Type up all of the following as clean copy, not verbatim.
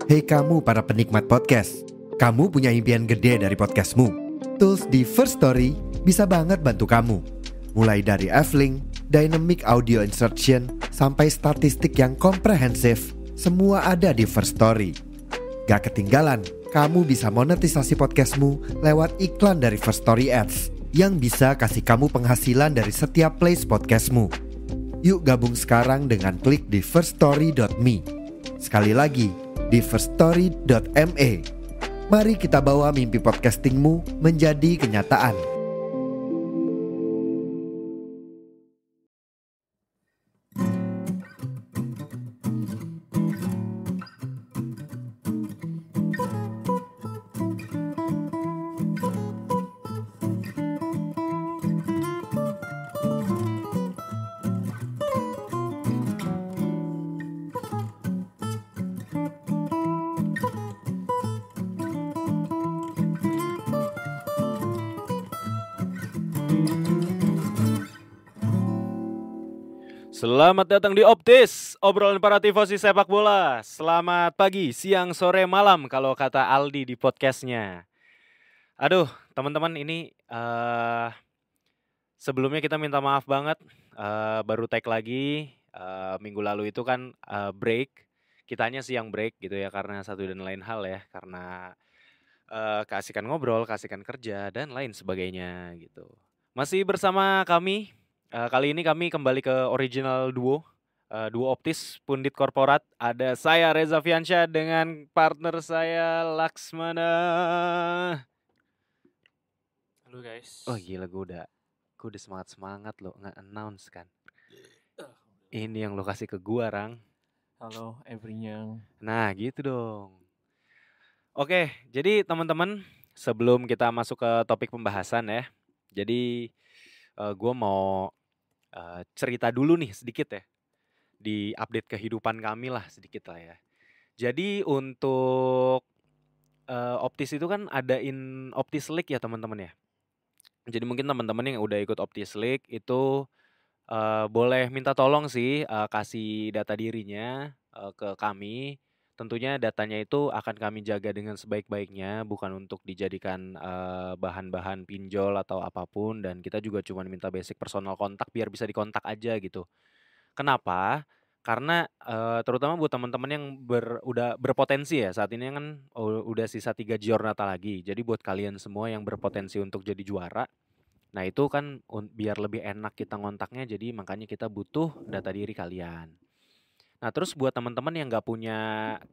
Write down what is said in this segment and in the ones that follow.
Hei kamu para penikmat podcast, kamu punya impian gede dari podcastmu? Tools di First Story bisa banget bantu kamu. Mulai dari F-Link, Dynamic Audio Insertion, sampai statistik yang komprehensif, semua ada di First Story. Gak ketinggalan, kamu bisa monetisasi podcastmu lewat iklan dari First Story Ads yang bisa kasih kamu penghasilan dari setiap plays podcastmu. Yuk gabung sekarang dengan klik di firststory.me. Sekali lagi, di firststory.me. Mari kita bawa mimpi podcastingmu menjadi kenyataan. Selamat datang di Optis, obrolan para tifosi sepak bola. Selamat pagi, siang, sore, malam kalau kata Aldi di podcastnya. Aduh, teman-teman ini sebelumnya kita minta maaf banget, baru tag lagi. Minggu lalu itu kan break, kitanya siang break gitu ya karena satu dan lain hal ya, karena keasikan ngobrol, keasikan kerja dan lain sebagainya gitu. Masih bersama kami. Kali ini kami kembali ke original duo Optis Pundit Korporat. Ada saya Reza Fiansyah dengan partner saya Laksmana. Halo guys. Oh gila, gue udah semangat loh nge-announce kan. Ini yang lo kasih ke gua, Rang. Halo everyone. Nah gitu dong. Oke, jadi teman-teman sebelum kita masuk ke topik pembahasan ya. Jadi gue mau cerita dulu nih sedikit ya, di update kehidupan kami lah sedikit lah ya. Jadi untuk Optis itu kan adain Optis League ya teman-teman ya. Jadi mungkin teman-teman yang udah ikut Optis League itu boleh minta tolong sih kasih data dirinya ke kami. Tentunya datanya itu akan kami jaga dengan sebaik-baiknya, bukan untuk dijadikan bahan-bahan pinjol atau apapun. Dan kita juga cuma minta basic personal kontak biar bisa dikontak aja gitu. Kenapa? Karena terutama buat teman-teman yang udah berpotensi ya, saat ini kan udah sisa 3 giornata lagi. Jadi buat kalian semua yang berpotensi untuk jadi juara, nah itu kan biar lebih enak kita ngontaknya, jadi makanya kita butuh data diri kalian. Nah terus buat teman-teman yang nggak punya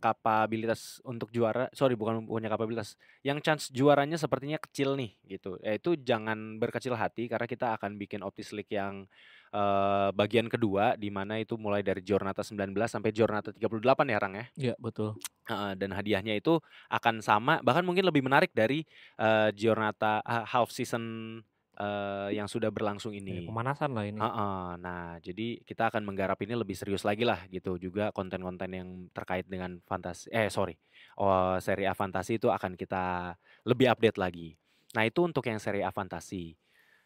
kapabilitas untuk juara, bukan punya kapabilitas, yang chance juaranya sepertinya kecil nih gitu, itu jangan berkecil hati karena kita akan bikin Optis League yang bagian kedua, di mana itu mulai dari Giornata 19 sampai Giornata 38 ya Rang ya. Iya betul. Dan hadiahnya itu akan sama, bahkan mungkin lebih menarik dari Giornata half season yang sudah berlangsung ini. Pemanasan lah ini. Nah, jadi kita akan menggarap ini lebih serius lagi lah gitu. Juga konten-konten yang terkait dengan Serie A Fantasi itu akan kita lebih update lagi. Nah, itu untuk yang Serie A Fantasi.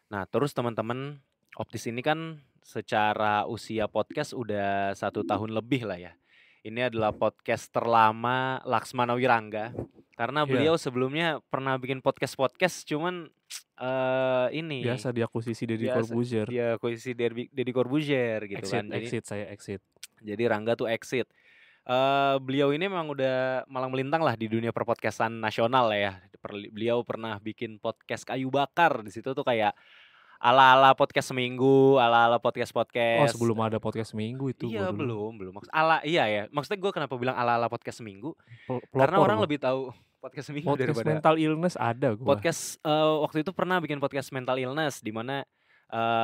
Nah, terus teman-teman, Optis ini kan secara usia podcast udah 1 tahun lebih lah ya. Ini adalah podcast terlama Laksmana Wirangga. Karena beliau sebelumnya pernah bikin podcast cuman ini biasa diakuisisi Deddy Corbuzier. Dia akuisisi Deddy Corbuzier gitu kan. Saya exit. Jadi Rangga tuh exit. Beliau ini memang udah malang melintang lah di dunia perpodcastan nasional ya. Beliau pernah bikin podcast Kayu Bakar. Di situ tuh kayak ala-ala podcast seminggu, ala-ala podcast. Oh sebelum ada podcast seminggu itu. Iya belum. Iya ya. Maksudnya gue kenapa bilang ala-ala podcast seminggu? Karena Pelopor orang lebih tahu podcast seminggu podcast daripada mental illness ada gue. Podcast waktu itu pernah bikin podcast mental illness di mana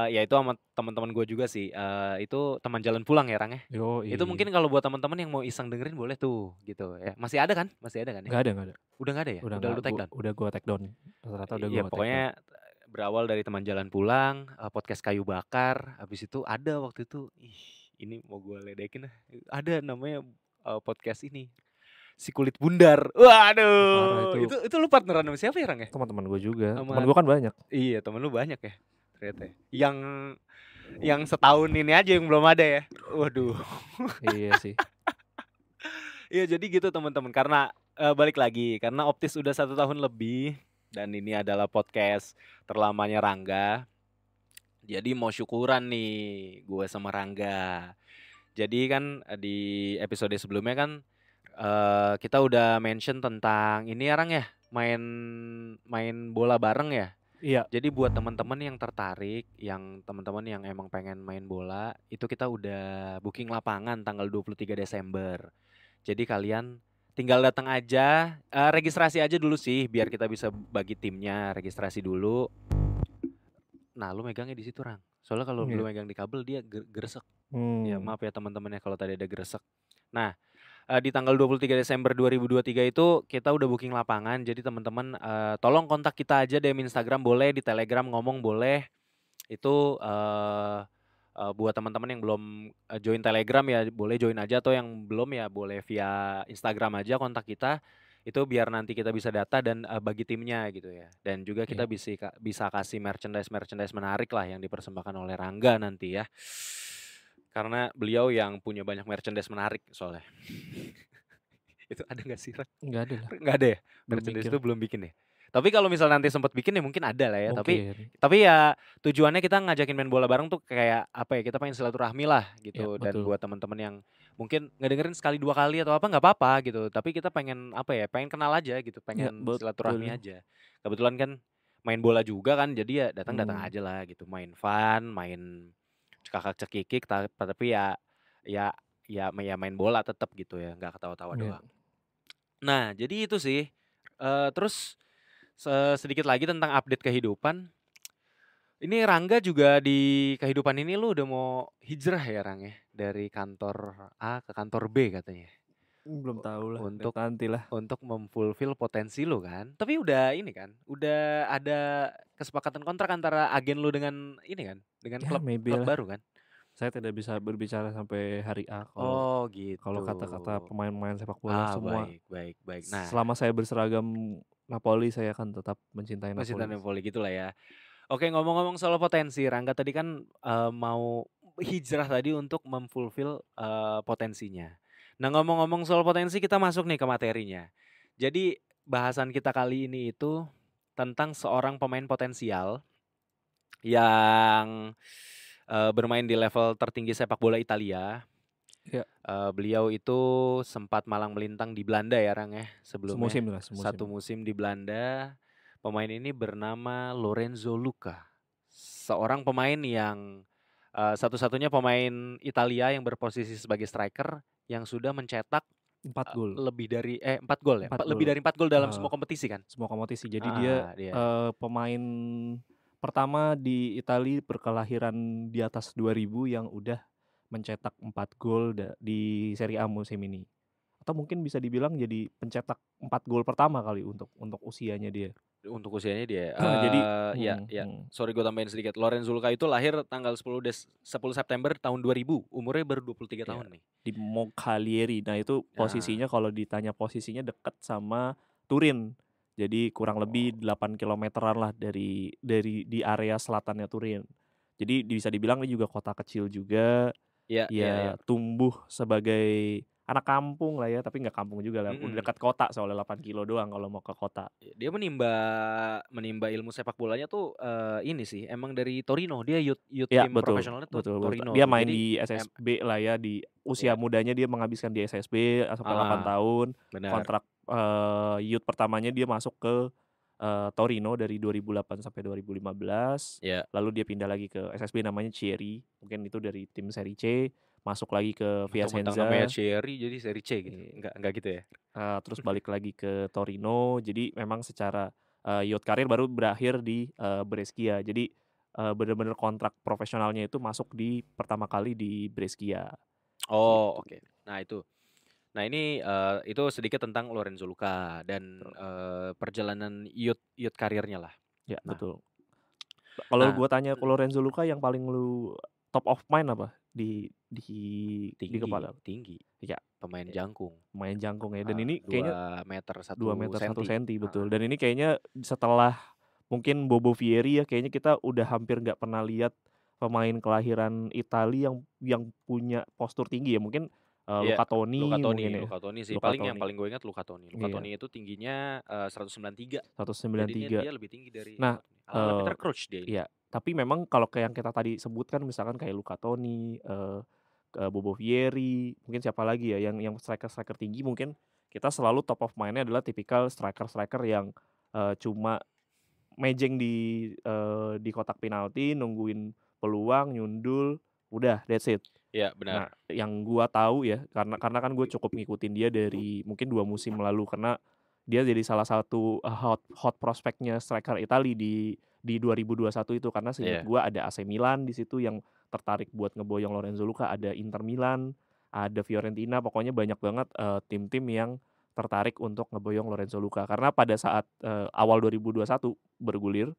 ya itu sama teman-teman gue juga sih. Itu teman jalan pulang ya Rang ya. Itu mungkin kalau buat teman-teman yang mau iseng dengerin boleh tuh gitu ya. Masih ada kan ya? Gak ada. Udah gak ada ya? Udah lu take down? Udah gue take down. Rata-rata udah gue take down. Pokoknya berawal dari teman jalan pulang, podcast Kayu Bakar. Habis itu ada waktu itu, ini mau gue ledekin lah. Ada namanya podcast ini, Si Kulit Bundar. Waduh, itu lu partneran sama siapa ya Rang ya? Teman-teman gue juga. Teman gue kan banyak. Iya, teman lu banyak ya ternyata. Yang setahun ini aja yang belum ada ya. Waduh. Iya sih. Iya jadi gitu teman-teman. Karena balik lagi karena Optis udah 1 tahun lebih dan ini adalah podcast terlamanya Rangga. Jadi mau syukuran nih gue sama Rangga. Jadi kan di episode sebelumnya kan kita udah mention tentang ini ya Rang ya, main bola bareng ya. Iya. Jadi buat teman-teman yang tertarik, yang teman-teman yang emang pengen main bola, itu kita udah booking lapangan tanggal 23 Desember. Jadi kalian tinggal datang aja, registrasi aja dulu sih biar kita bisa bagi timnya, registrasi dulu. Nah, lu megangnya di situ, Rang. Soalnya kalau lu megang di kabel dia geresek. Ya maaf ya teman-teman ya kalau tadi ada geresek. Nah, di tanggal 23 Desember 2023 itu kita udah booking lapangan. Jadi teman-teman tolong kontak kita aja DM Instagram boleh, di Telegram ngomong boleh. Itu buat teman-teman yang belum join Telegram ya boleh join aja, atau yang belum ya boleh via Instagram aja kontak kita. Itu biar nanti kita bisa data dan bagi timnya gitu ya. Dan juga kita bisa kasih merchandise menarik lah yang dipersembahkan oleh Rangga nanti ya. Karena beliau yang punya banyak merchandise menarik soalnya. Itu ada gak sih? Nggak ada lah. Nggak ada ya? Merchandise itu belum bikin ya? Tapi kalau misal nanti sempat bikin ya mungkin ada lah ya. Tapi ya tujuannya kita ngajakin main bola bareng tuh kayak apa ya, kita pengen silaturahmi lah gitu. Dan buat teman-teman yang mungkin nggak dengerin sekali 2 kali atau apa nggak apa-apa gitu. Tapi kita pengen apa ya, pengen kenal aja gitu, pengen silaturahmi aja. Kebetulan kan main bola juga kan, jadi ya datang-datang aja lah gitu. Main fun, main cekakak-cekikik, tapi ya main bola tetap gitu ya, nggak ketawa-tawa doang. Nah, jadi itu sih. Terus sedikit lagi tentang update kehidupan. Ini Rangga juga di kehidupan ini lu udah mau hijrah ya Rang ya, dari kantor A ke kantor B katanya. Belum tahu lah. Untuk memfulfill potensi lu kan. Tapi udah ini kan, udah ada kesepakatan kontrak antara agen lu dengan ini kan, dengan klub baru kan. Saya tidak bisa berbicara sampai hari A gitu. Kalau kata-kata pemain-pemain sepak bola semua. Baik. Nah, selama saya berseragam Napoli saya akan tetap mencintai Napoli gitulah ya. Oke, ngomong-ngomong soal potensi, Rangga tadi kan mau hijrah tadi untuk memfulfill potensinya. Nah, ngomong-ngomong soal potensi, kita masuk nih ke materinya. Jadi bahasan kita kali ini itu tentang seorang pemain potensial yang bermain di level tertinggi sepak bola Italia. Beliau itu sempat malang melintang di Belanda ya Rang ya sebelumnya. Satu musim di Belanda. Pemain ini bernama Lorenzo Luca. Seorang pemain yang satu-satunya pemain Italia yang berposisi sebagai striker yang sudah mencetak 4 gol. Lebih dari 4 gol ya. Lebih dari 4 gol dalam semua kompetisi kan? Semua kompetisi. Jadi dia pemain pertama di Italia berkelahiran di atas 2000 yang udah mencetak 4 gol di Serie A musim ini. Atau mungkin bisa dibilang jadi pencetak 4 gol pertama kali untuk usianya dia. Untuk usianya dia. Jadi sorry gue tambahin sedikit. Lorenzo Luca itu lahir tanggal 10 September tahun 2000. Umurnya baru 23 tahun nih. Di Moncalieri. Nah itu posisinya kalau ditanya posisinya dekat sama Turin. Jadi kurang lebih 8 kilometeran lah dari di area selatannya Turin. Jadi bisa dibilang ini juga kota kecil juga. Tumbuh sebagai anak kampung lah ya, tapi nggak kampung juga lah, udah dekat kota soalnya 8 kilo doang kalau mau ke kota. Dia menimba ilmu sepak bolanya tuh ini sih, emang dari Torino, dia youth tim profesionalnya tuh Torino. Dia main di SSB lah ya, di usia mudanya dia menghabiskan di SSB sampai 8 tahun. Benar. Kontrak youth pertamanya dia masuk ke Torino dari 2008 sampai 2015. Lalu dia pindah lagi ke SSB namanya Chieri, mungkin itu dari tim Serie C. Masuk lagi ke Piacenza. Namanya Chieri jadi Serie C gitu. Enggak gitu ya. Terus balik lagi ke Torino. Jadi memang secara youth karir baru berakhir di Brescia. Jadi benar-benar kontrak profesionalnya itu masuk di pertama kali di Brescia. Oh, oke. Nah, itu. Nah, ini itu sedikit tentang Lorenzo Luca dan perjalanan youth karirnya lah. Ya, betul. Kalau gue tanya ke Lorenzo Luca yang paling lu top of mind apa di kepala? Tinggi. Ya, pemain jangkung. Pemain jangkung ya. Dan ini kayaknya 2 meter 1 senti betul. Dan ini kayaknya setelah mungkin Bobo Vieri ya, kayaknya kita udah hampir nggak pernah lihat pemain kelahiran Italia yang punya postur tinggi ya. Mungkin Iya, Luca Toni mungkin ya. Luca Toni sih. Luca Yang Toni. paling gue ingat Luca Toni. Luca Iya, Toni itu tingginya 193. Jadi 193. dia lebih tinggi dari Nah, Luca Toni. Ala-ala eh Peter Crouch dia ini. iya, tapi memang kalau kayak yang kita tadi sebutkan misalkan kayak Luca Toni, Bobo Vieri, mungkin siapa lagi ya yang striker-striker tinggi, mungkin kita selalu top of mind-nya adalah tipikal striker-striker yang cuma mejeng di kotak penalti, nungguin peluang, nyundul, udah that's it. Iya, Nah, benar. yang gua tahu ya karena kan gue cukup ngikutin dia dari mungkin 2 musim lalu, karena dia jadi salah satu hot prospeknya striker Italia di 2021 itu, karena seingat Iya. gua ada AC Milan di situ yang tertarik buat ngeboyong Lorenzo Luca, ada Inter Milan, ada Fiorentina, pokoknya banyak banget tim-tim yang tertarik untuk ngeboyong Lorenzo Luca. Karena pada saat awal 2021 bergulir,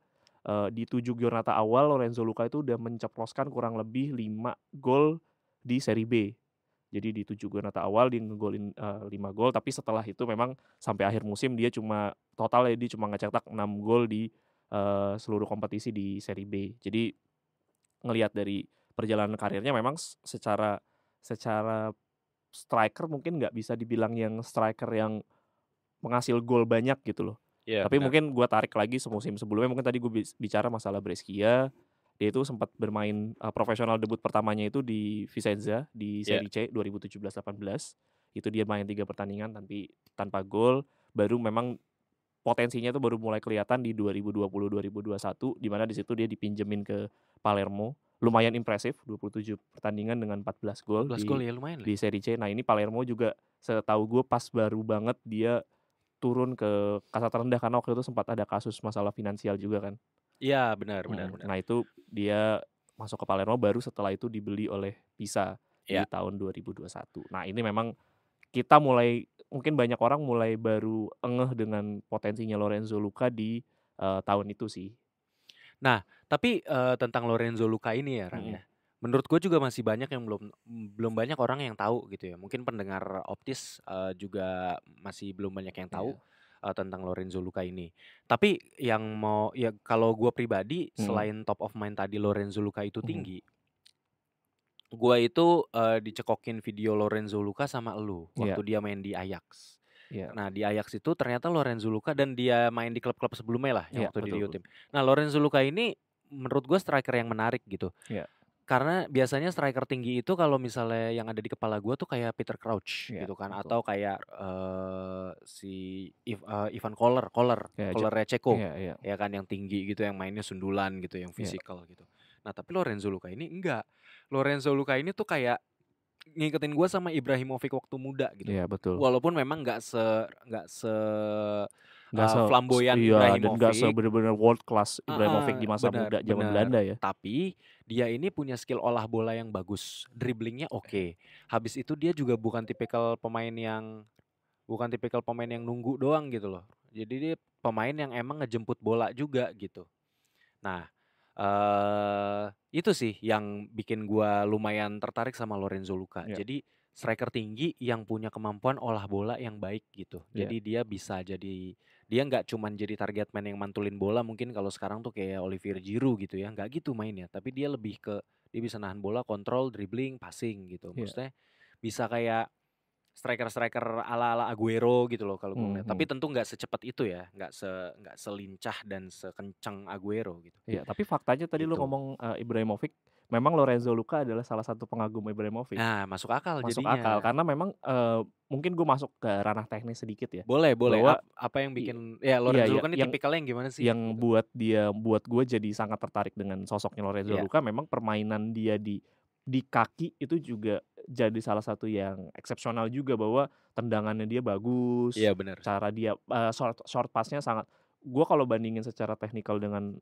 di 7 giornata awal Lorenzo Luca itu udah menceploskan kurang lebih 5 gol di Serie B. Jadi di 7 giornata awal dia ngegolin 5 gol, tapi setelah itu memang sampai akhir musim dia cuma ngecetak 6 gol di seluruh kompetisi di Serie B. Jadi ngelihat dari perjalanan karirnya memang secara striker mungkin nggak bisa dibilang yang striker yang penghasil gol banyak gitu loh. Iya, Tapi benar. mungkin gue tarik lagi semusim sebelumnya, mungkin tadi gue bicara masalah Brescia, dia itu sempat bermain profesional debut pertamanya itu di Vicenza di Iya. Serie C 2017-18. Itu dia main 3 pertandingan tanpa gol, baru memang potensinya itu baru mulai kelihatan di 2020-2021, di mana di situ dia dipinjemin ke Palermo. Lumayan impresif, 27 pertandingan dengan 14 gol 14 gol ya lumayan lah. di Serie C. Nah, ini Palermo juga setahu gue pas baru banget dia turun ke kasta terendah, karena waktu itu sempat ada kasus masalah finansial juga kan. Iya, benar. Nah, itu dia masuk ke Palermo baru setelah itu dibeli oleh Pisa di Iya. tahun 2021. Nah, ini memang kita mungkin banyak orang mulai baru ngeh dengan potensinya Lorenzo Luca di tahun itu sih. Nah, tapi tentang Lorenzo Luca ini ya, Rang ya. Menurut gue juga masih banyak yang belum banyak orang yang tahu gitu ya. Mungkin pendengar Optis juga masih belum banyak yang tahu tentang Lorenzo Luca ini. Tapi kalau gue pribadi selain top of mind tadi Lorenzo Luca itu tinggi, gue itu dicekokin video Lorenzo Luca sama elu waktu dia main di Ajax. Nah, di Ajax itu ternyata Lorenzo Luca, dan dia main di klub-klub sebelumnya lah yang waktu di Rio Tim. Nah, Lorenzo Luca ini menurut gue striker yang menarik gitu. Karena biasanya striker tinggi itu kalau misalnya yang ada di kepala gue tuh kayak Peter Crouch gitu kan, atau kayak si Ivan Koller Ceko, ya kan, yang tinggi gitu, yang mainnya sundulan gitu, yang fisikal gitu. Nah, tapi Lorenzo Luca ini enggak. Lorenzo Luca ini tuh kayak ngikutin gue sama Ibrahimovic waktu muda gitu. Iya, betul. Walaupun memang nggak se flamboyan Ibrahimovic, dan nggak bener-bener world class Ibrahimovic di masa muda zaman Belanda ya. Tapi dia ini punya skill olah bola yang bagus, dribblingnya oke. Habis itu dia juga bukan tipikal pemain yang nunggu doang gitu loh. Jadi dia pemain yang emang ngejemput bola juga gitu. Nah, itu sih yang bikin gua lumayan tertarik sama Lorenzo Luca. Jadi striker tinggi yang punya kemampuan olah bola yang baik gitu. Jadi dia nggak cuman jadi target man yang mantulin bola mungkin kalau sekarang tuh kayak Olivier Giroud gitu ya, nggak gitu mainnya. Tapi dia lebih ke dia bisa nahan bola, kontrol, dribbling, passing gitu. Maksudnya bisa kayak striker-striker ala-ala Aguero gitu loh kalau gue ngeliat. Tapi tentu nggak secepat itu ya, nggak selincah dan sekencang Aguero gitu. Iya, tapi faktanya tadi lu ngomong Ibrahimovic, memang Lorenzo Luca adalah salah satu pengagum Ibrahimovic. Nah, masuk akal karena memang mungkin gue masuk ke ranah teknis sedikit ya. Boleh. Bahwa apa yang bikin Lorenzo Luca ini tipikalnya yang gimana sih? Yang buat gue jadi sangat tertarik dengan sosoknya Lorenzo Luca, memang permainan dia di kaki itu juga jadi salah satu yang eksepsional juga, bahwa tendangannya dia bagus. Iya, benar. Cara dia short pass-nya sangat, gue kalau bandingin secara teknikal dengan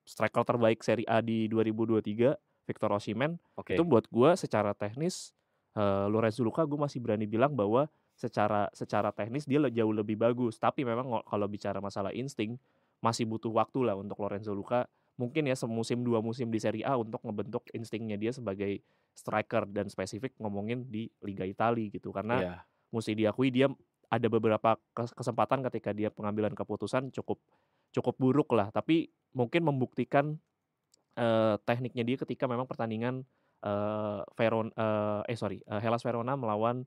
striker terbaik Serie A di 2023, Victor Osimhen, itu buat gue secara teknis Lorenzo Luca gue masih berani bilang bahwa secara teknis dia jauh lebih bagus. Tapi memang kalau bicara masalah insting, masih butuh waktu lah untuk Lorenzo Luca. Mungkin ya semusim 2 musim di Serie A untuk ngebentuk instingnya dia sebagai striker, dan spesifik ngomongin di Liga Italia gitu. Karena mesti diakui dia ada beberapa kesempatan ketika dia pengambilan keputusan cukup buruk lah, tapi mungkin membuktikan tekniknya dia ketika memang pertandingan Hellas Verona melawan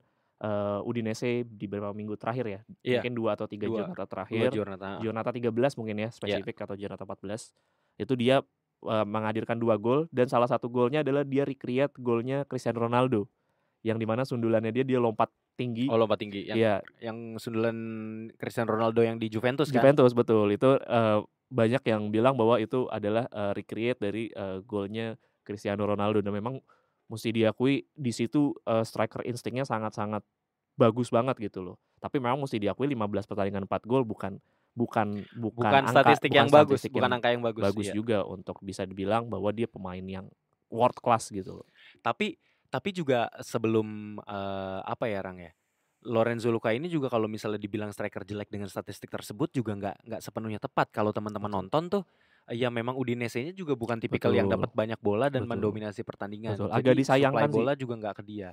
Udinese di beberapa minggu terakhir ya. Iya, Mungkin 2 atau 3 dua giornata dua terakhir. Giornata. Giornata 13 mungkin ya Iya. spesifik atau giornata 14. Itu dia menghadirkan 2 gol dan salah satu golnya adalah dia recreate golnya Cristiano Ronaldo. Yang dimana sundulannya dia lompat tinggi. Oh, lompat tinggi Iya, yang sundulan Cristiano Ronaldo yang di Juventus kan? Juventus betul. Itu banyak yang bilang bahwa itu adalah recreate dari golnya Cristiano Ronaldo dan memang mesti diakui di situ striker instingnya sangat-sangat bagus banget gitu loh. Tapi memang mesti diakui 15 pertandingan 4 gol bukan Bukan angka statistik yang bagus, statistik bukan yang angka yang bagus. bagus Iya. juga untuk bisa dibilang bahwa dia pemain yang world class gitu loh. Tapi juga sebelum apa ya Rang ya, Lorenzo Luca ini juga kalau misalnya dibilang striker jelek dengan statistik tersebut juga nggak sepenuhnya tepat. Kalau teman-teman Betul. nonton tuh, ya memang Udinese-nya juga bukan tipikal yang Betul. dapat banyak bola dan Betul. mendominasi pertandingan. Betul. Jadi Agak disayangkan supply sih. bola juga nggak ke dia.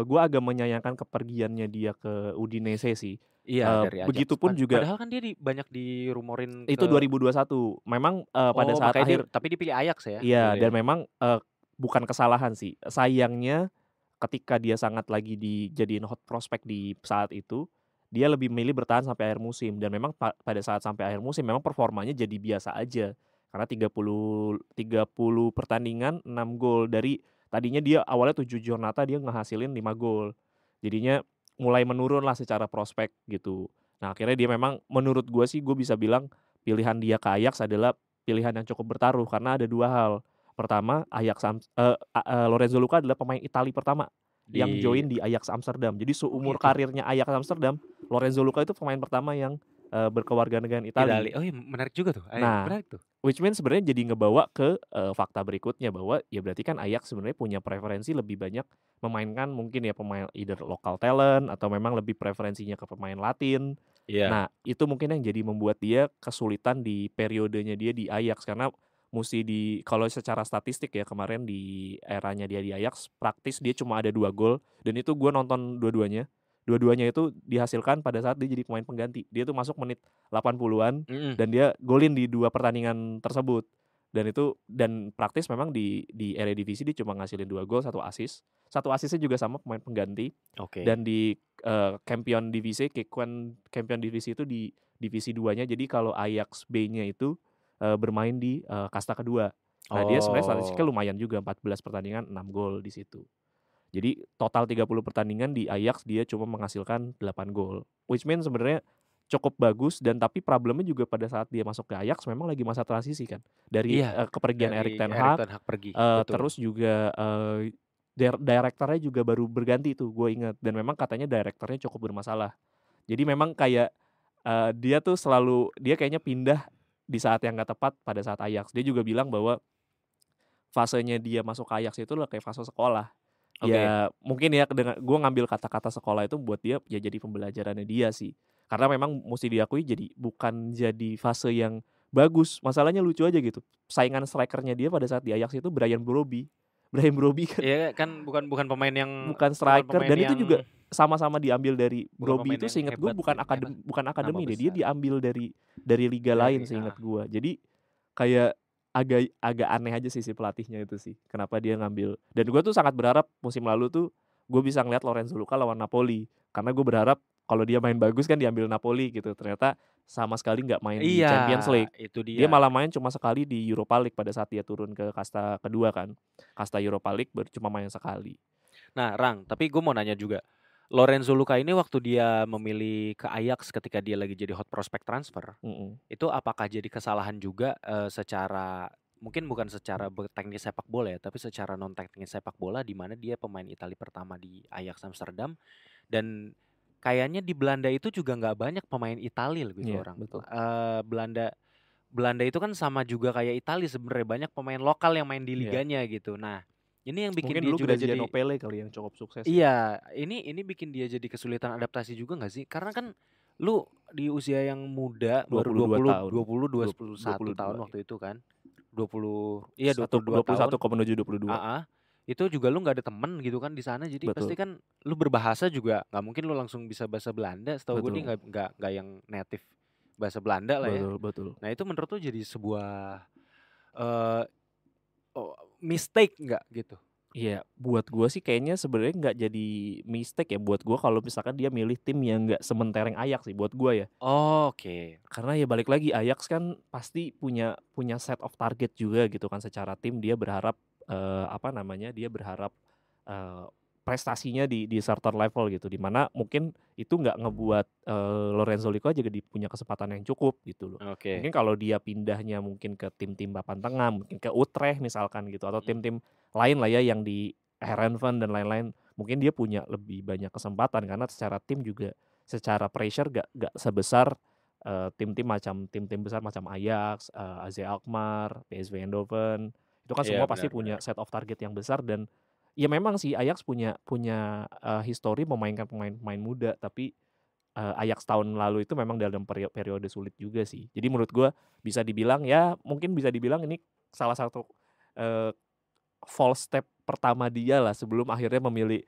Gue agak menyayangkan kepergiannya dia ke Udinese sih. Iya, dari Ajax. Begitupun juga Padahal kan dia banyak dirumorin itu ke 2021. Memang pada saat makanya akhir tapi dipilih Ajax ya. iya dulu dan ya. memang bukan kesalahan sih. Sayangnya ketika dia sangat lagi dijadiin hot prospect di saat itu, dia lebih milih bertahan sampai akhir musim dan memang pada saat sampai akhir musim memang performanya jadi biasa aja. Karena 30 pertandingan 6 gol dari tadinya dia awalnya 7 giornata dia ngehasilin 5 gol. Jadinya mulai menurun lah secara prospek gitu. Nah, akhirnya dia memang menurut gue sih gue bisa bilang pilihan dia ke Ajax adalah pilihan yang cukup bertaruh karena ada 2 hal. Pertama, Lorenzo Luca adalah pemain Italia pertama yang join di Ajax Amsterdam. Jadi seumur gitu. karirnya Ajax Amsterdam, Lorenzo Luca itu pemain pertama yang berkewarganegaraan Italia. Oh iya, menarik juga tuh. Nah, menarik tuh. which means sebenarnya jadi ngebawa ke fakta berikutnya bahwa ya berarti kan Ajax sebenarnya punya preferensi lebih banyak memainkan mungkin ya pemain either local talent atau memang lebih preferensinya ke pemain Latin. Iya. Nah, itu mungkin yang jadi membuat dia kesulitan di periodenya dia di Ajax karena mesti kalau secara statistik ya kemarin di eranya dia di Ajax praktis dia cuma ada 2 gol dan itu gue nonton dua-duanya. Dua-duanya itu dihasilkan pada saat dia jadi pemain pengganti. Dia tuh masuk menit 80-an dan dia golin di 2 pertandingan tersebut. Dan praktis memang di Eredivisie dia cuma ngasilin 2 gol, 1 assist. 1 assistnya juga sama pemain pengganti. Oke. Dan di Champion Divisi itu di divisi 2-nya. Jadi kalau Ajax B-nya itu bermain di kasta kedua. Nah, dia sebenarnya statistiknya lumayan juga 14 pertandingan 6 gol di situ. Jadi total 30 pertandingan di Ajax dia cuma menghasilkan 8 gol. Which means sebenarnya cukup bagus dan tapi problemnya juga pada saat dia masuk ke Ajax memang lagi masa transisi kan. Dari kepergian Erik ten Hag pergi. terus juga direkturnya juga baru berganti tuh gue ingat dan memang katanya direkturnya cukup bermasalah. Jadi memang kayak dia tuh dia kayaknya pindah di saat yang gak tepat pada saat Ajax. Dia juga bilang bahwa fasenya dia masuk ke Ajax itu lah kayak fase sekolah. Ya mungkin ya gue ngambil kata-kata sekolah itu buat dia ya jadi pembelajarannya dia sih. Karena memang mesti diakui bukan jadi fase yang bagus. Masalahnya lucu aja gitu. Saingan strikernya dia pada saat di Ajax itu Brian Brobby kan. Iya kan bukan pemain yang bukan striker dan itu juga sama-sama diambil dari Brobby itu seingat gue bukan akademi deh. Dia diambil dari liga lain seingat gue. Jadi kayak agak aneh aja sih si pelatihnya itu sih. Kenapa dia ngambil. Dan gue tuh sangat berharap musim lalu tuh gue bisa ngeliat Lorenzo Luca lawan Napoli. Karena gue berharap kalau dia main bagus kan diambil Napoli gitu. Ternyata sama sekali gak main di Champions League. Itu dia. Dia malah main cuma sekali di Europa League pada saat dia turun ke kasta kedua kan. Kasta Europa League baru cuma main sekali. Nah Rang, tapi gue mau nanya juga. Lorenzo Luca ini waktu dia memilih ke Ajax ketika dia lagi jadi hot prospect transfer, itu apakah jadi kesalahan juga secara mungkin bukan secara teknis sepak bola ya, tapi secara non teknis sepak bola di mana dia pemain Italia pertama di Ajax Amsterdam dan kayaknya di Belanda itu juga nggak banyak pemain Italia gitu orang. Betul. Belanda itu kan sama juga kayak Italia sebenarnya banyak pemain lokal yang main di liganya gitu. Nah ini yang bikin mungkin dia juga jadi Pele kali yang cukup sukses. Iya, ini bikin dia jadi kesulitan adaptasi juga nggak sih? Karena kan lu di usia yang muda baru 21 tahun waktu itu kan. 22 tahun menuju 22. Itu juga lu nggak ada temen gitu kan di sana, jadi pasti kan lu berbahasa juga nggak mungkin lu langsung bisa bahasa Belanda. Setahu gue dia nggak yang native bahasa Belanda lah ya. Betul. Nah itu menurut lu jadi sebuah mistake nggak gitu? Iya, buat gua sih kayaknya sebenarnya nggak jadi mistake ya buat gua kalau misalkan dia milih tim yang nggak sementereng Ajax sih buat gua ya. Oke. Karena ya balik lagi Ajax kan pasti punya punya set of target juga gitu kan secara tim dia berharap apa namanya? Dia berharap eee, prestasinya di certain level gitu di mana mungkin itu nggak ngebuat Lorenzo Lico aja jadi punya kesempatan yang cukup gitu loh. Oke. Mungkin kalau dia pindahnya mungkin ke tim-tim papan tengah, mungkin ke Utrecht misalkan gitu atau Mhm. tim-tim lain lah ya yang di Heerenveen dan lain-lain, mungkin dia punya lebih banyak kesempatan karena secara tim juga secara pressure gak sebesar tim-tim besar macam Ajax, AZ Alkmaar, PSV Eindhoven, itu kan Iya, semua pasti benar punya benar. set of target yang besar dan ya memang sih Ajax punya punya histori memainkan pemain-pemain muda tapi Ajax tahun lalu itu memang dalam periode sulit juga sih. Jadi menurut gua bisa dibilang ya mungkin bisa dibilang ini salah satu eee, false step pertama dia lah sebelum akhirnya memilih.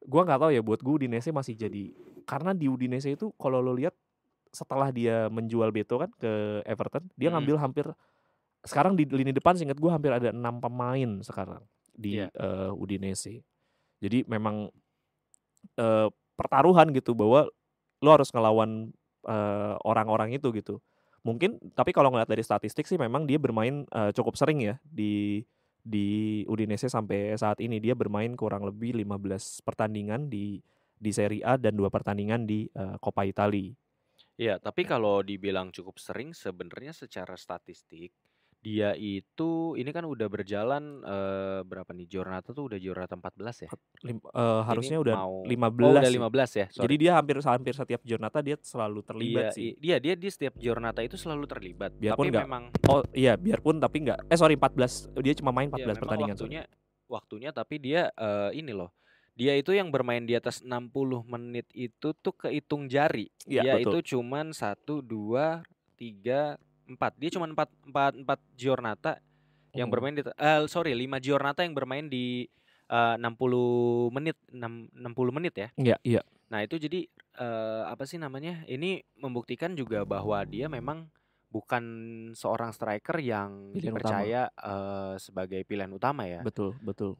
Gua nggak tahu ya buat gua Udinese masih jadi karena di Udinese itu kalau lo lihat setelah dia menjual Beto kan ke Everton, dia Mhm. ngambil hampir sekarang di lini depan seinget gue hampir ada 6 pemain sekarang di Iya. Udinese. Jadi memang pertaruhan gitu bahwa lo harus ngelawan orang-orang itu gitu. Mungkin tapi kalau ngeliat dari statistik sih memang dia bermain cukup sering ya di Udinese sampai saat ini dia bermain kurang lebih 15 pertandingan di Serie A dan 2 pertandingan di Coppa Italia. Iya, tapi kalau dibilang cukup sering sebenarnya secara statistik dia itu ini kan udah berjalan berapa nih? Giornata tuh udah Giornata 14 ya? Ini Harusnya udah mau oh udah 15 sih. 15 ya, Jadi sorry. dia hampir hampir setiap Giornata dia selalu terlibat Dia sih. dia di setiap Giornata itu selalu terlibat. Biarpun Tapi nggak memang biarpun tapi nggak sorry 14, dia cuma main ya 14 memang pertandingan, sorry. waktunya tapi dia ini loh. Dia itu yang bermain di atas 60 menit itu tuh kehitung jari. Iya, Dia betul. itu cuman 1 2 3 4. Dia cuman 4 Giornata yang Mhm. bermain di sorry 5 Giornata yang bermain di 60 menit 60 menit ya. Iya iya. Nah, itu jadi apa sih namanya? Ini membuktikan juga bahwa dia memang bukan seorang striker yang Pilihan utama. dipercaya sebagai pilihan utama ya. Betul betul.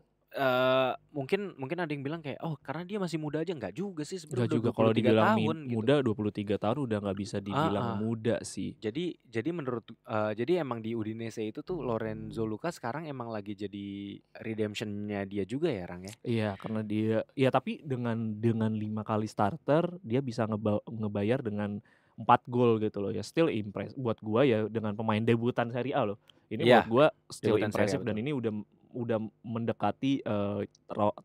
Mungkin mungkin ada yang bilang kayak, "Oh, karena dia masih muda aja." Enggak juga sih, Enggak sebenarnya udah juga kalau 23 dibilang tahun gitu. muda 23 tahun udah nggak bisa dibilang Heeh. muda sih. Jadi menurut jadi emang di Udinese itu tuh Lorenzo Luca sekarang emang lagi jadi redemption-nya dia juga ya, Rang ya? Iya, karena dia ya tapi dengan 5 kali starter dia bisa ngebayar dengan 4 gol gitu loh ya. Still buat gua ya dengan pemain debutan Serie A loh. Ini Iya, menurut gua still debutan Serie A impressive dan betul. ini udah mendekati